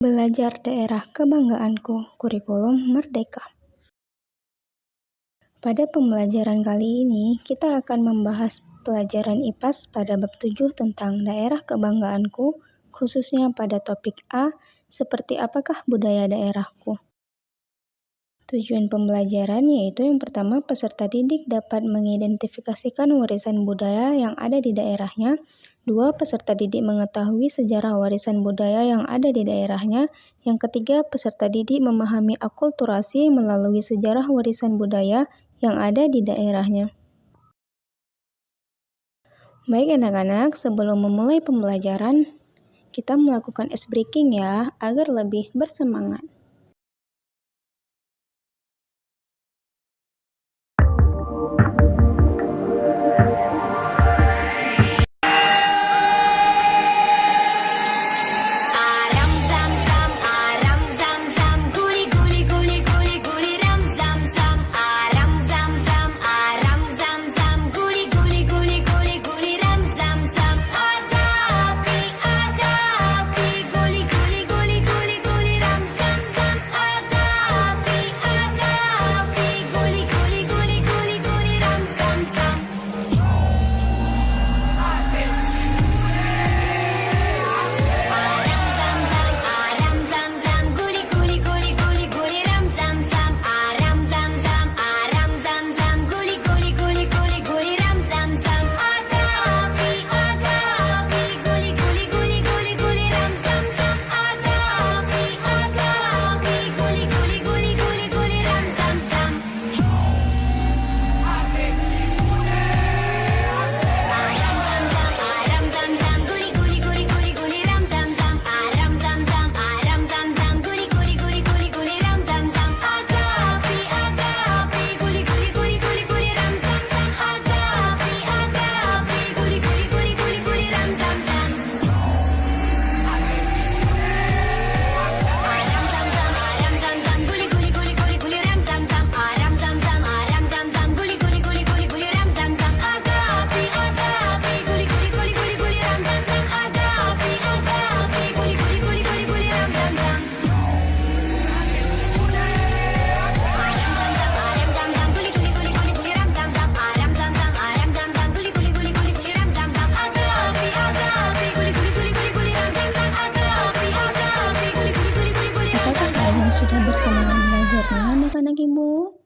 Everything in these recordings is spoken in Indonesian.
Belajar daerah kebanggaanku, kurikulum merdeka. Pada pembelajaran kali ini, kita akan membahas pelajaran IPAS pada bab 7 tentang daerah kebanggaanku, khususnya pada topik A, seperti apakah budaya daerahku. Tujuan pembelajaran yaitu yang pertama, peserta didik dapat mengidentifikasikan warisan budaya yang ada di daerahnya. 2. Peserta didik mengetahui sejarah warisan budaya yang ada di daerahnya. Yang ketiga, peserta didik memahami akulturasi melalui sejarah warisan budaya yang ada di daerahnya. Baik anak-anak, sebelum memulai pembelajaran, kita melakukan ice breaking ya, agar lebih bersemangat. Sudah bersemangat belajarnya anak-anak ibu?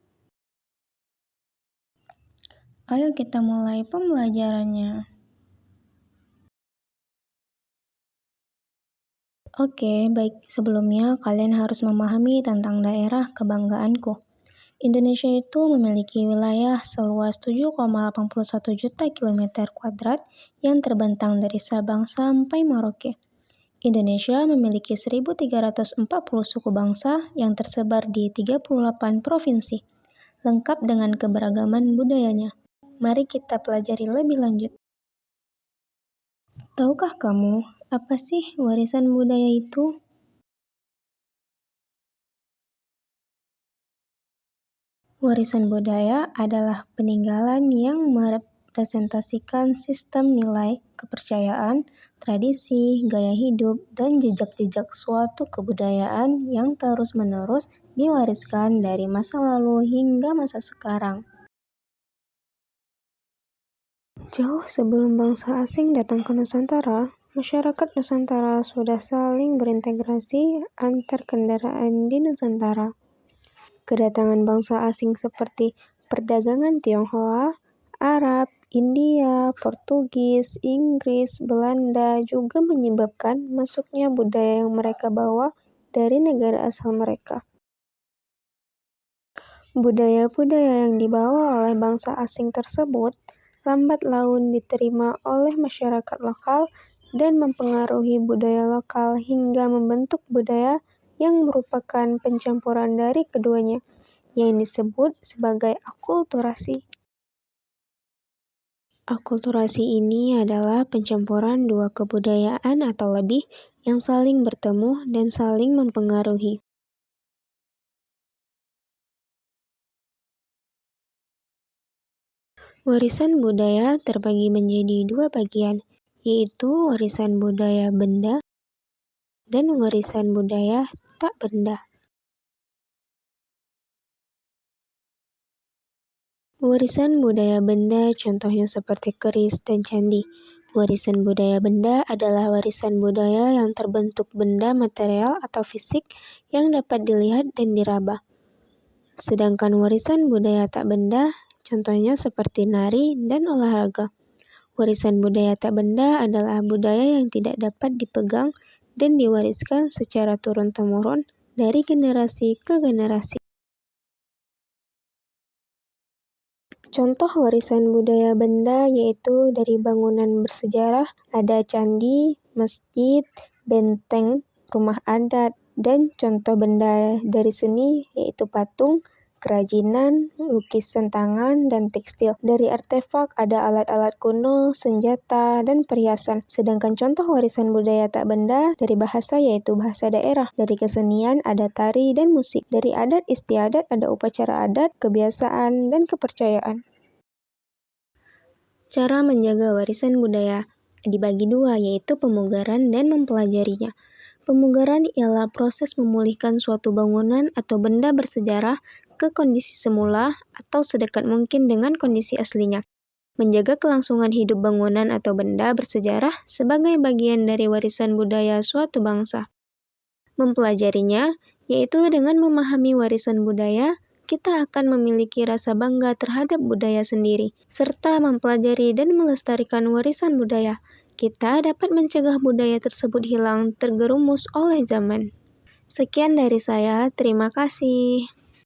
Ayo kita mulai pembelajarannya. Oke, baik. Sebelumnya kalian harus memahami tentang daerah kebanggaanku. Indonesia itu memiliki wilayah seluas 7,81 juta kilometer kuadrat yang terbentang dari Sabang sampai Merauke. Indonesia memiliki 1.340 suku bangsa yang tersebar di 38 provinsi, lengkap dengan keberagaman budayanya. Mari kita pelajari lebih lanjut. Tahukah kamu, apa sih warisan budaya itu? Warisan budaya adalah peninggalan yang merepresentasikan sistem nilai, kepercayaan, tradisi, gaya hidup, dan jejak-jejak suatu kebudayaan yang terus-menerus diwariskan dari masa lalu hingga masa sekarang. Jauh sebelum bangsa asing datang ke Nusantara, masyarakat Nusantara sudah saling berintegrasi antar kendaraan di Nusantara. Kedatangan bangsa asing seperti perdagangan Tionghoa, Arab, India, Portugis, Inggris, Belanda juga menyebabkan masuknya budaya yang mereka bawa dari negara asal mereka. Budaya-budaya yang dibawa oleh bangsa asing tersebut lambat laun diterima oleh masyarakat lokal dan mempengaruhi budaya lokal hingga membentuk budaya yang merupakan pencampuran dari keduanya, yang disebut sebagai akulturasi. Akulturasi ini adalah pencampuran dua kebudayaan atau lebih yang saling bertemu dan saling mempengaruhi. Warisan budaya terbagi menjadi dua bagian, yaitu warisan budaya benda dan warisan budaya tak benda. Warisan budaya benda contohnya seperti keris dan candi. Warisan budaya benda adalah warisan budaya yang terbentuk benda material atau fisik yang dapat dilihat dan diraba. Sedangkan warisan budaya tak benda contohnya seperti nari dan olahraga. Warisan budaya tak benda adalah budaya yang tidak dapat dipegang dan diwariskan secara turun-temurun dari generasi ke generasi. Contoh warisan budaya benda yaitu dari bangunan bersejarah, ada candi, masjid, benteng, rumah adat, dan contoh benda dari seni yaitu patung, kerajinan, lukisan tangan, dan tekstil. Dari artefak ada alat-alat kuno, senjata, dan perhiasan. Sedangkan contoh warisan budaya tak benda dari bahasa yaitu bahasa daerah. Dari kesenian ada tari dan musik. Dari adat istiadat ada upacara adat, kebiasaan, dan kepercayaan. Cara menjaga warisan budaya dibagi dua, yaitu pemugaran dan mempelajarinya. Pemugaran ialah proses memulihkan suatu bangunan atau benda bersejarah ke kondisi semula atau sedekat mungkin dengan kondisi aslinya. Menjaga kelangsungan hidup bangunan atau benda bersejarah sebagai bagian dari warisan budaya suatu bangsa. Mempelajarinya, yaitu dengan memahami warisan budaya, kita akan memiliki rasa bangga terhadap budaya sendiri, serta mempelajari dan melestarikan warisan budaya. Kita dapat mencegah budaya tersebut hilang terjerumus oleh zaman. Sekian dari saya, terima kasih.